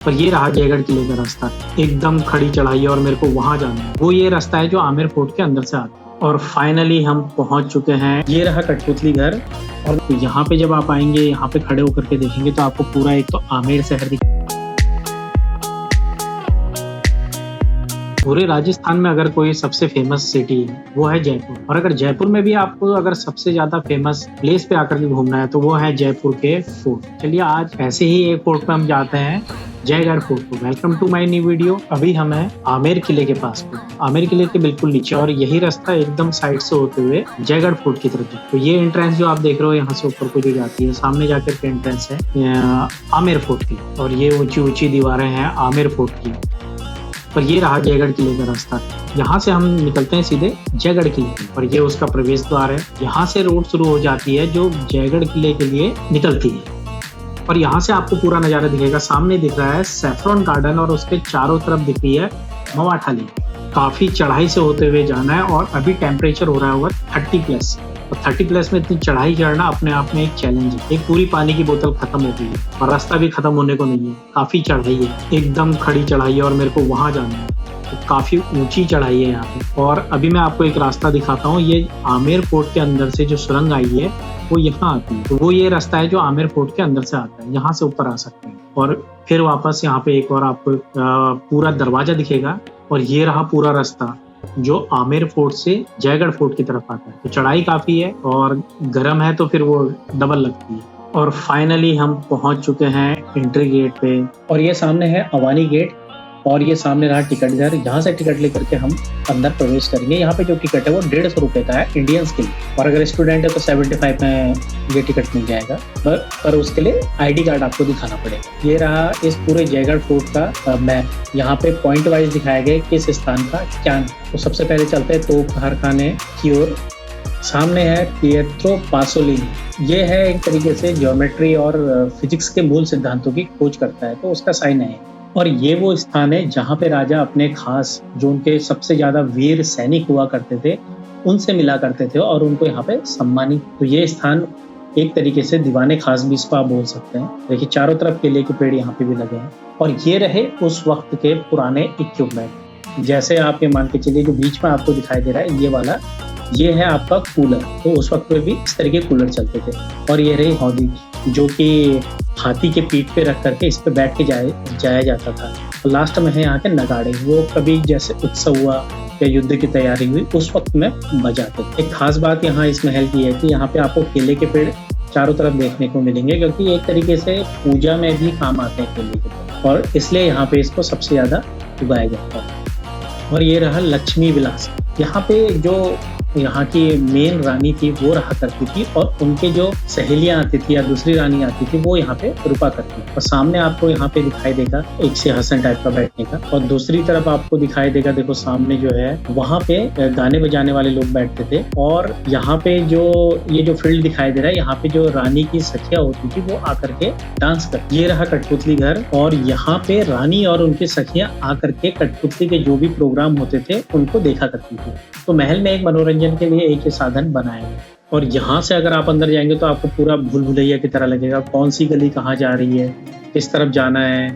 पर ये रहा जयगढ़ किले का रास्ता, एकदम खड़ी चढ़ाई है और मेरे को वहां जाना है। वो ये रास्ता है जो आमेर फोर्ट के अंदर से आता है। और फाइनली हम पहुंच चुके हैं। ये रहा कठपुतली घर। और यहाँ पे जब आप आएंगे, यहाँ पे खड़े होकर के देखेंगे तो आपको पूरा एक तो आमेर शहर दिख। पूरे राजस्थान में अगर कोई सबसे फेमस सिटी है वो है जयपुर। और अगर जयपुर में भी आपको अगर सबसे ज्यादा फेमस प्लेस पे आकर के घूमना है तो वो है जयपुर के फोर्ट। चलिए आज ऐसे ही एक फोर्ट पे हम जाते हैं, जयगढ़ फोर्ट को। Welcome to my new video. अभी हम हैं आमेर किले के पास पे, आमेर किले के बिल्कुल नीचे, और यही रास्ता एकदम साइड से होते हुए जयगढ़ फोर्ट की तरफ है। तो ये एंट्रेंस जो आप देख रहे हो यहाँ से ऊपर को जो जाती है, सामने जाकर के एंट्रेंस है आमेर फोर्ट की। और ये ऊंची ऊंची दीवारें हैं आमेर फोर्ट की। पर ये रहा जयगढ़ किले का रास्ता। यहाँ से हम निकलते हैं सीधे जयगढ़ किले और ये उसका प्रवेश द्वार है। यहाँ से रोड शुरू हो जाती है जो जयगढ़ किले के लिए निकलती है। और यहाँ से आपको पूरा नजारा दिखेगा। सामने दिख रहा है सैफरन गार्डन और उसके चारों तरफ दिख रही है मवाठा लेक। काफी चढ़ाई से होते हुए जाना है और अभी टेम्परेचर हो रहा होगा 30+। और 30+ में इतनी चढ़ाई चढ़ना अपने आप में एक चैलेंज है। एक पूरी पानी की बोतल खत्म हो गई है और रास्ता भी खत्म होने को नहीं है। काफी चढ़ाई है, एकदम खड़ी चढ़ाई है और मेरे को वहां जाना है। तो काफी ऊंची चढ़ाई है यहाँ पे। और अभी मैं आपको एक रास्ता दिखाता हूँ। ये आमेर फोर्ट के अंदर से जो सुरंग आई है वो यहाँ आती है। तो वो ये रास्ता है जो आमेर फोर्ट के अंदर से आता है। यहाँ से ऊपर आ सकते हैं और फिर वापस यहाँ पे एक और आपको पूरा दरवाजा दिखेगा। और ये रहा पूरा रास्ता जो आमेर फोर्ट से जयगढ़ फोर्ट की तरफ आता है। तो चढ़ाई काफी है और गर्म है तो फिर वो डबल लगती है। और फाइनली हम पहुंच चुके हैं एंट्री गेट पे। और ये सामने है अवानी गेट और ये सामने रहा टिकट घर। यहाँ से टिकट लेकर के हम अंदर प्रवेश करेंगे। यहाँ पे जो टिकट है वो 150 रुपए का है इंडियंस के लिए, और अगर स्टूडेंट है तो 75 में ये टिकट मिल जाएगा। पर उसके लिए ID कार्ड आपको दिखाना पड़ेगा। ये रहा इस पूरे जयगढ़ फोर्ट का मैप। यहाँ पे पॉइंट वाइज दिखाया गया किस स्थान का क्या है। तो सबसे पहले चलते हैं तोप कारखाने की ओर। सामने है पिएट्रो पासोलिनी। ये है एक तरीके से ज्योमेट्री और फिजिक्स के मूल सिद्धांतों की खोज करता है, तो उसका साइन है। और ये वो स्थान है जहाँ पे राजा अपने खास, जो उनके सबसे ज्यादा वीर सैनिक हुआ करते थे, उनसे मिला करते थे और उनको यहाँ पे सम्मानित। तो ये स्थान एक तरीके से दीवाने खास भी इसको आप बोल सकते हैं। देखिए चारों तरफ केले के पेड़ यहाँ पे भी लगे हैं। और ये रहे उस वक्त के पुराने इक्विपमेंट। जैसे आप ये मान के चलिए जो बीच में आपको दिखाई दे रहा है ये वाला, ये है आपका कूलर। तो उस वक्त में भी इस तरह के कूलर चलते थे। और ये रही हौदी जो कि हाथी के पीठ पे रख करके इस पे बैठ के जाया जाता था। और लास्ट में है यहाँ के नगाड़े। वो कभी जैसे उत्सव हुआ या युद्ध की तैयारी हुई उस वक्त में बजाते थे। एक खास बात यहाँ इस महल की है कि यहाँ पे आपको केले के पेड़ चारों तरफ देखने को मिलेंगे, क्योंकि एक तरीके से पूजा में भी काम आते हैं केले के पेड़, और इसलिए यहाँ पे इसको सबसे ज्यादा उगाया जाता है। और ये रहा लक्ष्मी विलास। यहाँ पे जो यहाँ की मेन रानी थी वो रहा करती थी, और उनके जो सहेलियां आती थी या दूसरी रानी आती थी वो यहाँ पे रुका करती थी। और सामने आपको यहाँ पे दिखाई देगा एक सिंहासन टाइप का बैठने का, और दूसरी तरफ आपको दिखाई देगा, देखो सामने जो है वहाँ पे गाने बजाने वाले लोग बैठते थे। और यहाँ पे ये जो फील्ड दिखाई दे रहा है, यहाँ पे जो रानी की सखियां होती थी वो आकर के डांस करती। ये रहा कठपुतली घर, और यहाँ पे रानी और उनकी सखियां आकर के कठपुतली के जो भी प्रोग्राम होते थे उनको देखा करती थी। तो महल में एक मनोरंजन के लिए एक ही साधन बनाया है। और यहाँ से अगर आप अंदर जाएंगे तो आपको पूरा भूल भुलैया की तरह लगेगा। कौन सी गली कहाँ जा रही है, किस तरफ जाना है,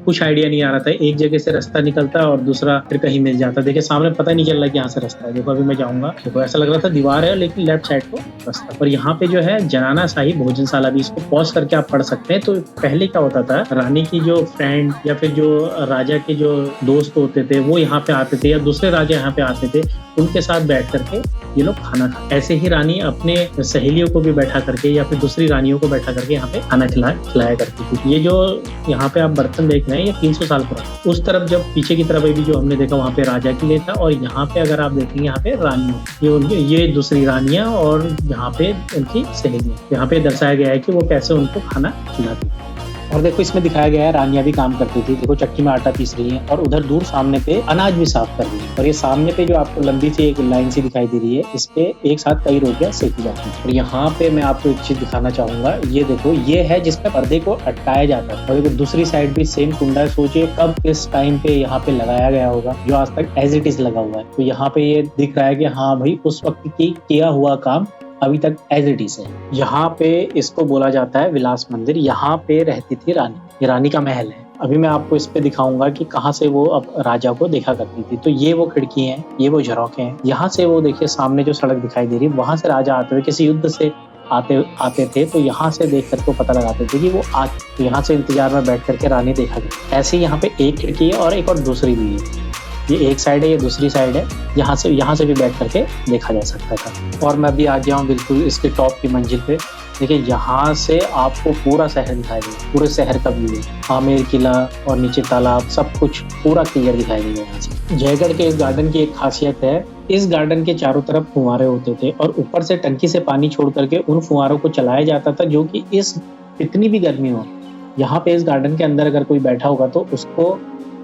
कुछ आइडिया नहीं आ रहा था। एक जगह से रास्ता निकलता है और दूसरा फिर कहीं मिल जाता है। देखिए सामने पता नहीं चल रहा है कि यहाँ से रास्ता है। देखो अभी मैं जाऊंगा, देखो ऐसा लग रहा था दीवार है लेकिन लेफ्ट साइड को रास्ता। और यहाँ पे जो है जनाना शाही भोजनशाला भी, इसको पॉज करके आप पढ़ सकते हैं। तो पहले क्या होता था, रानी की जो फ्रेंड या फिर जो राजा के जो दोस्त होते थे वो यहाँ पे आते थे, या दूसरे राजा यहाँ पे आते थे, उनके साथ बैठ करके ये लोग खाना खाते। ऐसे ही रानी अपने सहेलियों को भी बैठा करके या फिर दूसरी रानियों को बैठा करके यहाँ पे खाना खिलाया करती थी। ये जो यहाँ पे आप बर्तन देख रहे हैं ये 300 साल पुराना। उस तरफ जब पीछे की तरफ अभी जो हमने देखा वहाँ पे राजा के लिए था, और यहाँ पे अगर आप देखेंगे यहाँ पे रानियां, ये दूसरी रानियां और यहाँ पे उनकी सहेलियां। यहाँ पे दर्शाया गया है कि वो कैसे उनको खाना खिलाती। और देखो इसमें दिखाया गया है रानियां भी काम करती थी। देखो चक्की में आटा पीस रही है और उधर दूर सामने पे अनाज भी साफ कर रही है। और ये सामने पे जो आपको लंबी सी एक लाइन सी दिखाई दे रही है, इस पे एक साथ कई रोटियां सेकी जाती हैं। और यहाँ पे मैं आपको एक चीज दिखाना चाहूंगा। ये देखो ये है जिसपे पर्दे को अटकाया जाता है। और देखो दूसरी साइड भी सेम कुंडा है। सोचिए कब किस टाइम पे यहाँ पे लगाया गया होगा, जो आज तक एज इट इज लगा हुआ है। तो यहाँ पे ये दिख रहा है कि हाँ भाई उस वक्त की किया हुआ काम अभी तक एज इट इज है। यहाँ पे इसको बोला जाता है विलास मंदिर। यहाँ पे रहती थी रानी, ये रानी का महल है। अभी मैं आपको इस पे दिखाऊंगा कि कहाँ से वो अब राजा को देखा करती थी। तो ये वो खिड़की है, ये वो झरोखे हैं, यहाँ से वो देखिए सामने जो सड़क दिखाई दे रही है, वहां से राजा आते हुए किसी युद्ध से आते थे, तो यहाँ से देख करके पता लगाते थे कि वो तो यहाँ से इंतजार में बैठ करके रानी देखा गया। ऐसे ही यहाँ पे एक खिड़की है और एक और दूसरी भी है, ये एक साइड है, ये दूसरी साइड है, यहाँ से भी बैठ करके देखा जा सकता था। और मैं भी आ गया हूँ बिल्कुल इसके टॉप की मंजिल पे। देखिए यहाँ से आपको पूरा शहर दिखाई देगा, पूरे शहर का व्यू है, आमेर किला और नीचे तालाब, सब कुछ पूरा क्लियर दिखाई देगा यहाँ से। जयगढ़ के इस गार्डन की एक खासियत है, इस गार्डन के चारों तरफ फुहारे होते थे और ऊपर से टंकी से पानी छोड़ करके उन फुहारों को चलाया जाता था, जो कि कितनी भी गर्मी हो, यहाँ पे इस गार्डन के अंदर अगर कोई बैठा होगा तो उसको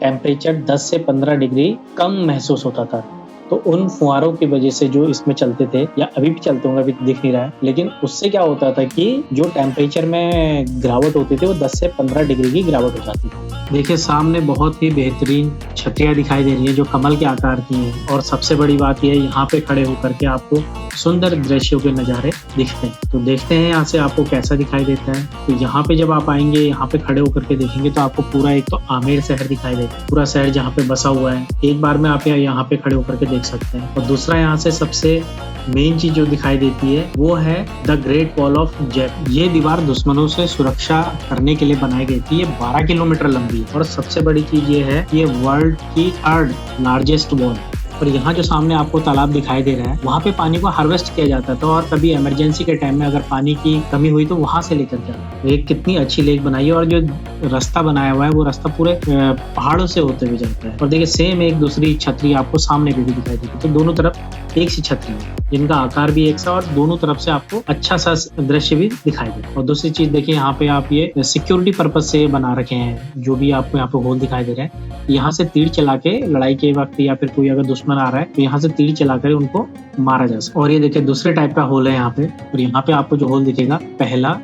टेम्परेचर 10 से 15 डिग्री कम महसूस होता था। तो उन फुहारों की वजह से जो इसमें चलते थे, या अभी भी चलते होंगे, अभी दिख नहीं रहा है, लेकिन उससे क्या होता था कि जो टेम्परेचर में गिरावट होती थी वो 10 से 15 डिग्री की गिरावट हो जाती थी। देखिए सामने बहुत ही बेहतरीन छतरियाँ दिखाई दे रही है जो कमल के आकार की हैं, और सबसे बड़ी बात यह है यहाँ पे खड़े होकर के आपको सुंदर दृश्यों के नज़ारे दिखते हैं। तो देखते हैं यहाँ से आपको कैसा दिखाई देता है। तो यहाँ पे जब आप आएंगे, यहाँ पे खड़े होकर के देखेंगे तो आपको पूरा एक तो आमेर शहर दिखाई देता है, पूरा शहर जहाँ पे बसा हुआ है, एक बार में आप यहाँ पे खड़े होकर के देख सकते हैं। और दूसरा यहाँ से सबसे मेन चीज जो दिखाई देती है वो है the great wall of Jaipur. ये दीवार दुश्मनों से सुरक्षा करने के लिए बनाई गई थी। ये 12 किलोमीटर लंबी है और सबसे बड़ी चीज ये है, ये वर्ल्ड की 3rd लार्जेस्ट वॉल। और यहाँ जो सामने आपको तालाब दिखाई दे रहा है, वहाँ पे पानी को हार्वेस्ट किया जाता था और कभी इमरजेंसी के टाइम में अगर पानी की कमी हुई तो वहां से लेकर जाता। एक कितनी अच्छी लेक बनाई है, और जो रास्ता बनाया हुआ है वो रास्ता पूरे पहाड़ों से होते हुए जाता है। और देखिए सेम एक दूसरी छतरी आपको सामने भी दिखाई देती है, तो दोनों तरफ एक सी छतरी है जिनका आकार भी एक सा, और दोनों तरफ से आपको अच्छा सा दृश्य भी दिखाई दे। और दूसरी चीज देखिए यहाँ पे आप ये सिक्योरिटी पर्पज से बना रखे हैं, जो भी आपको यहाँ पे होल दिखाई दे रहे हैं, यहाँ से तीर चला के लड़ाई के वक्त या फिर कोई अगर दुश्मन आ रहा है तो यहाँ से तीर चला कर उनको मारा जा सकता। और ये देखिए दूसरे टाइप का होल है यहाँ पे, और यहाँ पे आपको जो होल दिखेगा, पहला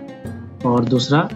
और दूसरा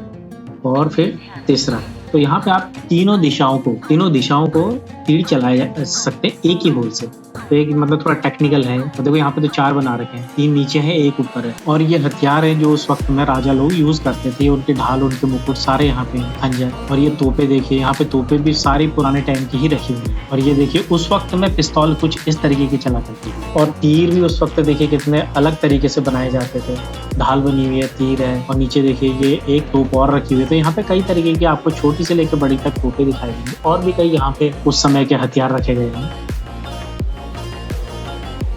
और फिर तीसरा, तो यहाँ पे आप तीनों दिशाओं को तीर चलाए जा सकते हैं एक ही होल से। तो एक मतलब थोड़ा टेक्निकल है। तो देखो यहाँ पे तो 4 बना रखे हैं, 3 नीचे हैं, 1 ऊपर है। और ये हथियार है जो उस वक्त में राजा लोग यूज करते थे, उनके ढाल, उनके मुकुट सारे यहाँ पे खंजर। और ये तोपे देखिए, यहाँ पे तोपे भी सारी पुराने टाइम की ही रखी हुई है। और ये देखिए उस वक्त में पिस्तौल कुछ इस तरीके की चला करती थी, और तीर भी उस वक्त देखिए कितने अलग तरीके से बनाए जाते थे। ढाल बनी हुई है, तीर है, और नीचे देखिए ये एक तोप और रखी हुई है। तो यहाँ पे कई तरीके की आपको छोटी से लेकर बड़ी तक तोपे दिखाई देंगी, और भी कई यहाँ पे उस समय के हथियार रखे गए हैं।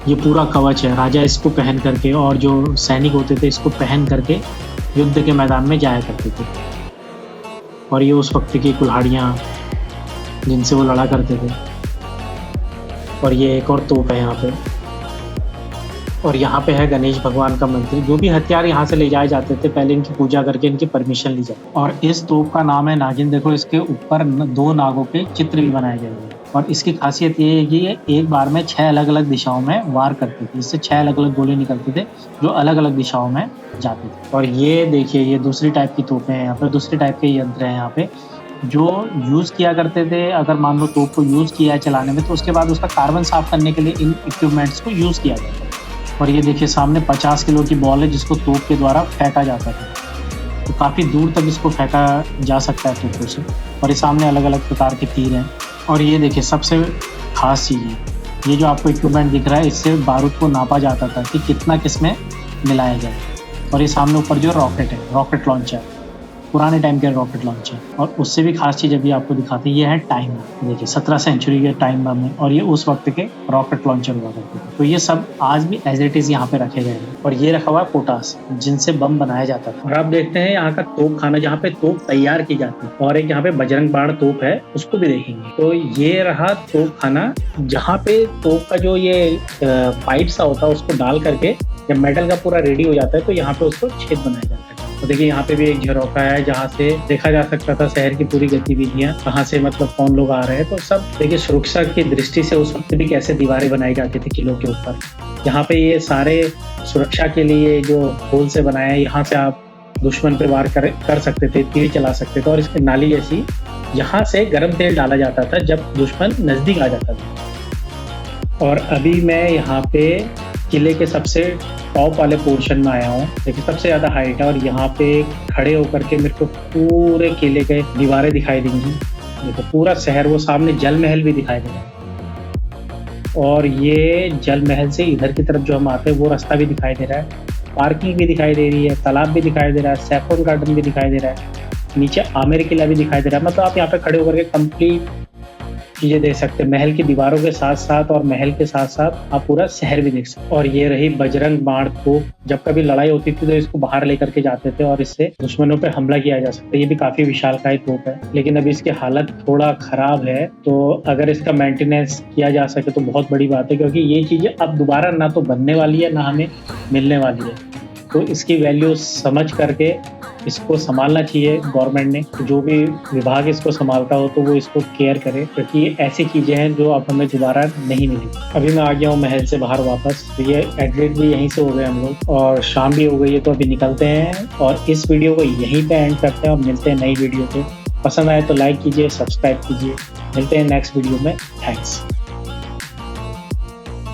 ये पूरा कवच है, राजा इसको पहन करके और जो सैनिक होते थे इसको पहन करके युद्ध के मैदान में जाया करते थे। और ये उस वक्त की कुल्हाड़ियाँ जिनसे वो लड़ा करते थे। और ये एक और तोप है यहाँ पे। और यहाँ पे है गणेश भगवान का मंदिर। जो भी हथियार यहाँ से ले जाए जाते थे पहले इनकी पूजा करके इनकी परमिशन ली जाए। और इस तोप का नाम है नागिन। देखो इसके ऊपर 2 नागों के चित्र भी बनाए गए हैं। और इसकी खासियत ये है कि ये एक बार में 6 अलग अलग दिशाओं में वार करती थी। इससे 6 अलग अलग गोले निकलते थे जो अलग अलग दिशाओं में जाते थे। और ये देखिए ये दूसरी टाइप की तोपें हैं यहाँ पे, दूसरी टाइप के यंत्र हैं यहाँ पे जो यूज़ किया करते थे। अगर मान लो तोप को यूज़ किया है चलाने में तो उसके बाद उसका कार्बन साफ करने के लिए इन इक्विपमेंट्स को यूज़ किया जाता है। और ये देखिए सामने 50 किलो की बॉल है जिसको तोप के द्वारा फेंका जाता था। तो काफ़ी दूर तक इसको फेंका जा सकता है तोपों से। और ये सामने अलग अलग प्रकार के तीर हैं। और ये देखिए सबसे खास चीज़ है, ये जो आपको इक्विपमेंट दिख रहा है इससे बारूद को नापा जाता था कि कितना किसमें मिलाया जाए। और ये सामने ऊपर जो रॉकेट है, रॉकेट लॉन्चर, पुराने टाइम के रॉकेट लॉन्चर। और उससे भी खास चीज़ अभी आपको दिखाते हैं, ये है टाइम बम। देखिए 17 सेंचुरी के टाइम बम है और ये उस वक्त के रॉकेट लॉन्चर हुआ करते थे। तो ये सब आज भी एज इट इज़ यहाँ पे रखे गए हैं। और ये रखा हुआ है पोटास जिनसे बम बनाया जाता था। और आप देखते हैं यहाँ का तोप खाना जहाँ पे तोप तैयार की जाती है। और एक यहाँ पे बजरंग बाण तोप है, उसको भी देखेंगे। तो ये रहा तोप खाना जहाँ पे तोप का जो ये पाइप सा होता है उसको डाल करके जब मेटल का पूरा रेडी हो जाता है तो यहाँ पे उसको छेद बनाया जाता है। तो देखिए यहाँ पे भी एक झरोखा है जहाँ से देखा जा सकता था शहर की पूरी गतिविधियाँ, कहाँ से मतलब कौन लोग आ रहे हैं। तो सब देखिए सुरक्षा की दृष्टि से उस वक्त भी कैसे दीवारें बनाई जाती थी किलों के ऊपर। यहाँ पे ये सारे सुरक्षा के लिए जो होल से बनाया है, यहाँ से आप दुश्मन पे वार कर सकते थे, तीर चला सकते थे। और इसकी नाली जैसी यहाँ से गर्म तेल डाला जाता था जब दुश्मन नजदीक आ जाता था। और अभी मैं यहाँ पे किले के सबसे टॉप वाले पोर्शन में आया हूँ। देखिए सबसे ज़्यादा हाइट है और यहाँ पे खड़े होकर के मेरे को पूरे किले के दीवारें दिखाई देंगी। देखो पूरा शहर, वो सामने जल महल भी दिखाई दे रहा है और ये जल महल से इधर की तरफ जो हम आते हैं वो रास्ता भी दिखाई दे रहा है, पार्किंग भी दिखाई दे रही है, तालाब भी दिखाई दे रहा है, सैफरन गार्डन भी दिखाई दे रहा है, नीचे आमेर किला भी दिखाई दे रहा है। मतलब आप यहाँ पे खड़े होकर के कंप्लीट चीजें देख सकते हैं, महल की दीवारों के साथ साथ और महल के साथ साथ आप पूरा शहर भी देख सकते हैं। और ये रही बजरंग बाण तोप, जब कभी लड़ाई होती थी तो इसको बाहर लेकर के जाते थे और इससे दुश्मनों पे हमला किया जा सकता है। ये भी काफी विशालकाय तोप है, लेकिन अभी इसकी हालत थोड़ा खराब है, तो अगर इसका मेंटेनेंस किया जा सके तो बहुत बड़ी बात है, क्योंकि ये चीजें अब दोबारा ना तो बनने वाली है ना हमें मिलने वाली है। तो इसकी वैल्यू समझ करके इसको संभालना चाहिए गवर्नमेंट ने। जो भी विभाग इसको संभालता हो तो वो इसको केयर करे, क्योंकि ये ऐसी चीजें हैं जो अब हमें दोबारा नहीं मिली। अभी मैं आ गया हूँ महल से बाहर वापस, तो ये एग्जिट भी यहीं से हो गए हम लोग और शाम भी हो गई है, तो अभी निकलते हैं और इस वीडियो को यहीं पे एंड करते हैं और मिलते हैं नई वीडियो पे। पसंद आए तो लाइक कीजिए, सब्सक्राइब कीजिए। मिलते हैं नेक्स्ट वीडियो में। थैंक्स।